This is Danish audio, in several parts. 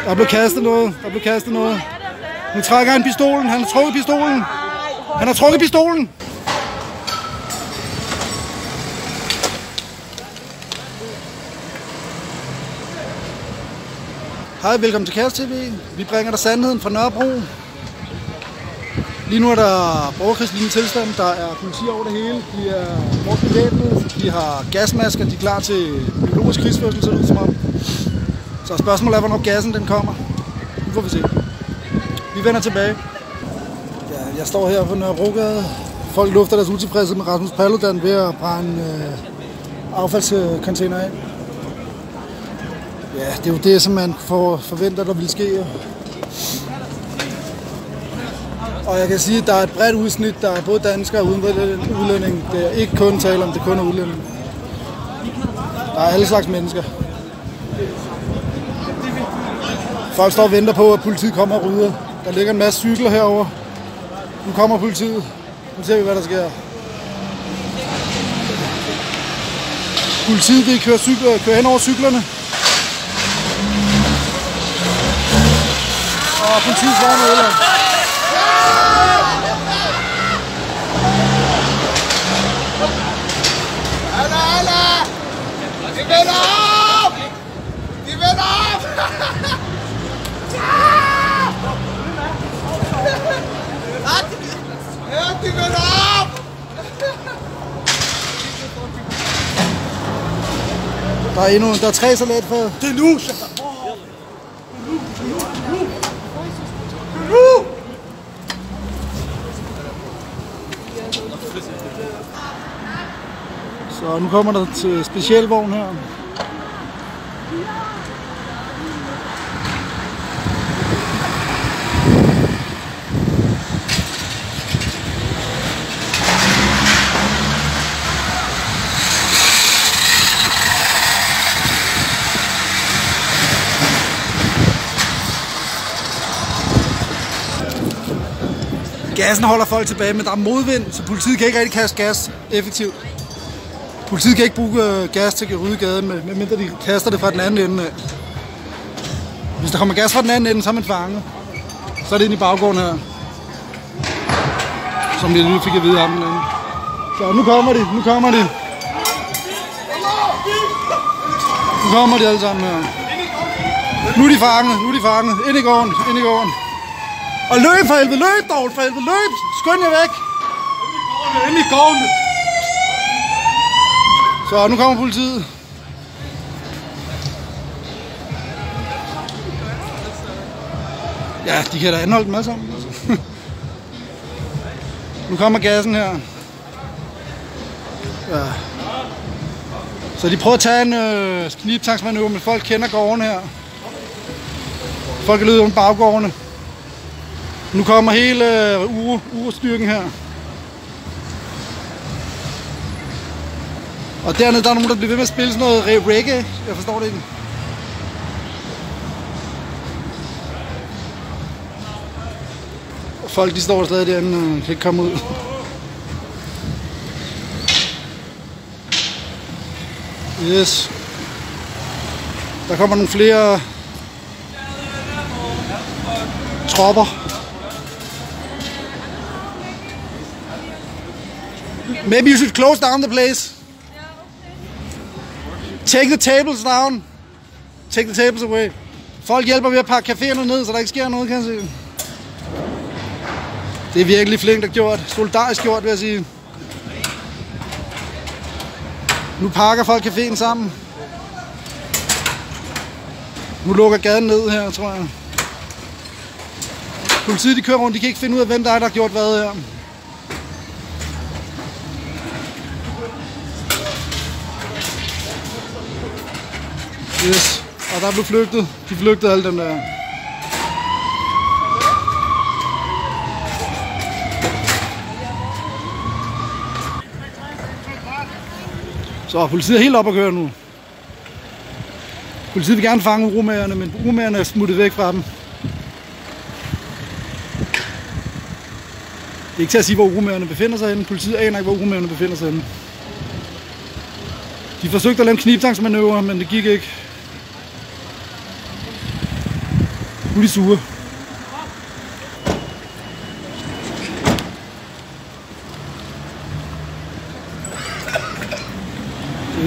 Der er blevet kastet noget. Nu trækker han pistolen. Han har trukket pistolen. Hej, velkommen til Kaos TV. Vi bringer dig sandheden fra Nørrebro. Lige nu er der borgerkrigslignende tilstand. Der er politi over det hele. De er hårdt bevæbnet. De har gasmasker. De er klar til biologisk krigsførsel, ser det ud som om. Så spørgsmålet er, hvornår gassen den kommer. Nu får vi se. Vi vender tilbage. Ja, jeg står her på Nørrebrogade. Folk lufter deres utilfredshed med Rasmus Paludan ved at brænde affaldscontainer af. Ja, det er jo det, som man forventer, der vil ske. Og jeg kan sige, at der er et bredt udsnit. Der er både danskere og udlændinge. Det er ikke kun tale om, det kun er udlændinge. Der er alle slags mennesker. Folk står og venter på, at politiet kommer og rydder. Der ligger en masse cykler herover. Nu kommer politiet. Nu ser vi, hvad der sker. Politiet kører hen over cyklerne. Og politiets vogn er ødelagt. Alla! De vender op! De vender op! Ja, de vender op! Der er 3 salatfad. Det er nu! Så nu kommer der til specialvogn her. Gassen holder folk tilbage, men der er modvind, så politiet kan ikke rigtig kaste gas effektivt. Politiet kan ikke bruge gas til at rydde gaden, medmindre de kaster det fra den anden ende af. Hvis der kommer gas fra den anden ende, så er man fanget. Så er det inde i baggården her. Som jeg lige fik at vide ham den anden. Så nu kommer de. Nu kommer de alle sammen her. Nu er de fanget. Ind i gården. Og løb for helvede, løb! Skynd jer væk! Ind i gården! Så nu kommer politiet. Ja, de kan da anholde dem alle sammen. Nu kommer gassen her. Ja. Så de prøver at tage en knibtangsmanøvre, men folk kender gården her. Folk er løbet om baggårdene. Nu kommer hele urostyrken her. Og dernede der er nogen, der bliver ved med at spille sådan noget reggae. Jeg forstår det ikke. Og folk de står stadig derinde og kan ikke komme ud. Yes. Der kommer nogle flere tropper. Maybe you should close down the place. Take the tables down. Take the tables away. Folk hjælper ved at pakke caféerne ned, så der ikke sker noget, kan jeg se. Det er virkelig flinkt gjort. Solidarisk gjort, vil jeg sige. Nu pakker folk caféen sammen. Nu lukker gaden ned her, tror jeg. Politiet de kører rundt, de kan ikke finde ud af, hvem der har gjort hvad her. Yes. Og der blev flygtet. De flygtede alle dem der. Så politiet er helt op at køre nu. Politiet vil gerne fange uromagerne, men uromagerne er smuttet væk fra dem. Det er ikke til at sige, hvor uromagerne befinder sig henne. Politiet aner ikke, hvor uromagerne befinder sig henne. De forsøgte at lave en knibtangsmanøvre, men det gik ikke. Nu er de sure.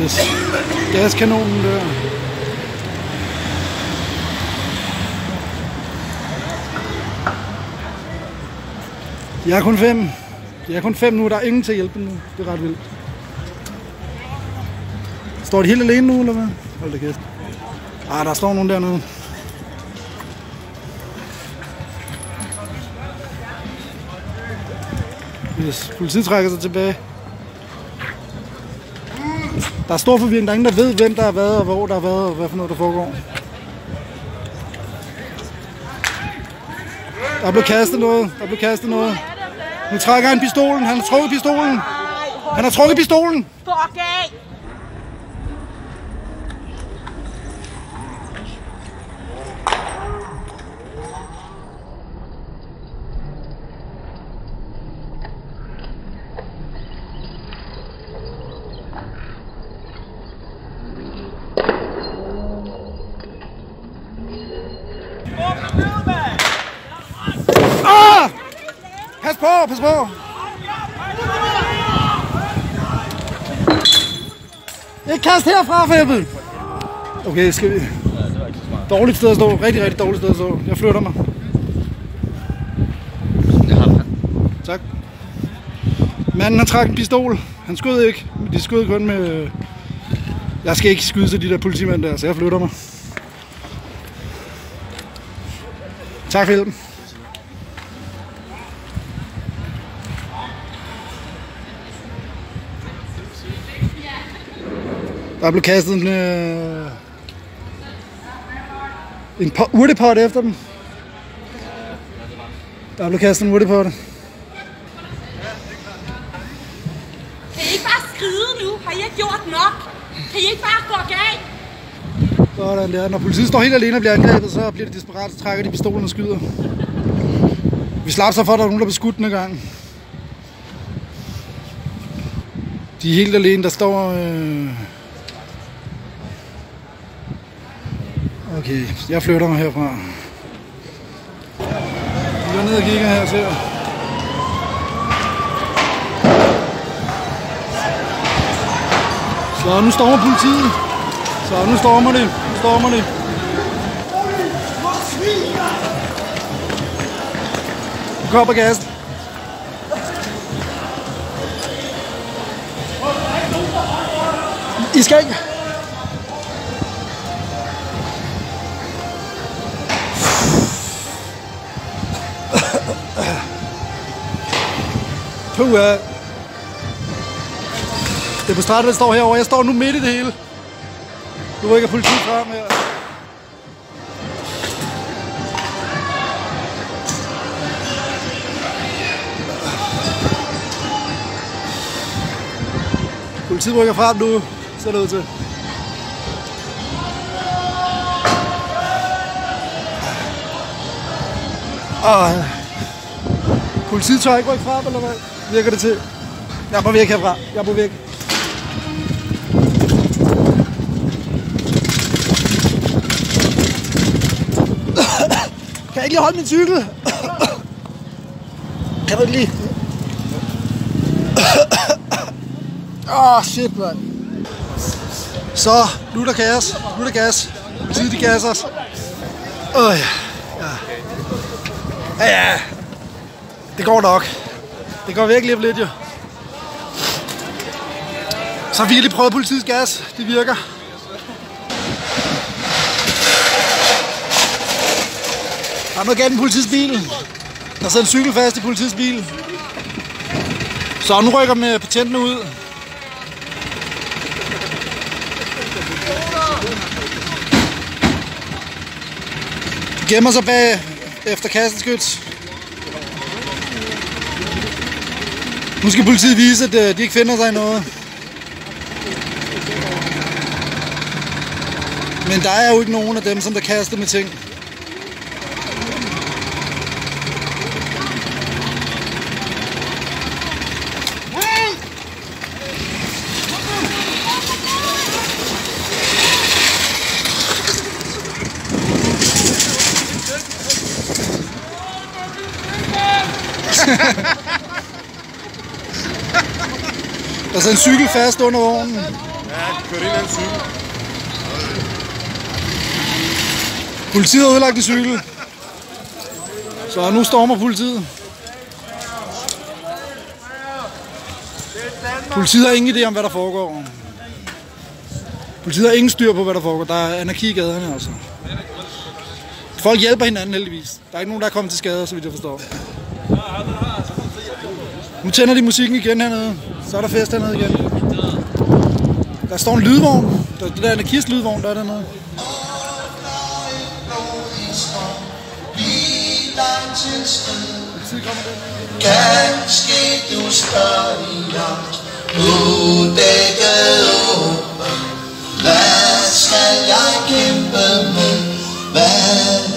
Yes. Gaskanonen der. De er kun 5. De er kun 5 nu, der er ingen til at hjælpe nu. Det er ret vildt. Står de helt alene nu, eller hvad? Hold da kæft. Der står nogen dernede. Yes. Politiet trækker sig tilbage. Der er stor forvirring. Der er ingen, der ved, hvem der er hvad, og hvor der er hvad, og hvad for noget, der foregår. Der er blevet kastet noget. Der er blevet kastet noget. Nu trækker han pistolen. Han har trukket pistolen. Han har trukket pistolen. Fuck af! Pas på, pas på! Ikke kast herfra, Febbel! Okay, skal vi... Dårligt sted at stå. Rigtig, rigtig dårligt sted at stå. Jeg flytter mig. Tak. Manden har trækket en pistol. Han skød ikke. De skød kun med... Jeg skal ikke skyde til de der politimænd der, så jeg flytter mig. Tak for hjælpen. Der blev kastet en urtepot efter dem. Der blev kastet en urtepot. Kan I ikke bare skride nu? Har I ikke gjort nok? Kan I ikke bare gå galt? Sådan der. Når politiet står helt alene og bliver angrebet, så bliver de desperat, så trækker de pistolen og skyder. Vi slap så for, at der er nogen, der bliver skudt en gang. De er helt alene, der står... Okay, jeg flytter mig herfra. Vi går ned og kigger her og ser. Så nu stormer politiet. Så nu stormer det. Nu stormer det. Nu kommer gassen. I skal ikke. Puha. Demonstranter står herovre. Jeg står nu midt i det hele. Nu rykker politiet frem her. Politiet rykker frem nu. Ser det ud til. Politiet tør ikke rykke frem, eller hvad? Virker det til? Jeg må væk herfra. Jeg må væk. Kan jeg ikke lige holde min cykel? Kan du ikke lige? Shit, man. Så, nu er der gas. Nu er der gas. Politiet, de gasser os. Ja. Det går nok. Det går virkelig om lidt, jo. Så har vi lige prøvet politiets gas. Det virker. Der er noget galt med politiets bil. Der sidder en cykel fast i politiets bil. Så nu rykker med betjentene ud. De gemmer sig bag efter kasteskyts. Nu skal politiet vise, at de ikke finder sig i noget. Men der er jo ikke nogen af dem, som der kaster med ting. Der er en cykel fast under vognen. Ja, kørte ind af en cykel. Politiet har ødelagt en cykel. Så nu stormer politiet. Politiet har ingen idé om, hvad der foregår. Politiet har ingen styr på, hvad der foregår. Der er anarki i gaderne, altså. Folk hjælper hinanden heldigvis. Der er ikke nogen, der er kommet til skade, så vidt jeg forstår. Nu tænder de musikken igen hernede. Så er der fest hernede igen. Der står en lydvogn. Det der anarkist-lydvogn, der er dernede. Ganske du støjer udækket åben. Hvad skal jeg kæmpe med? Hvad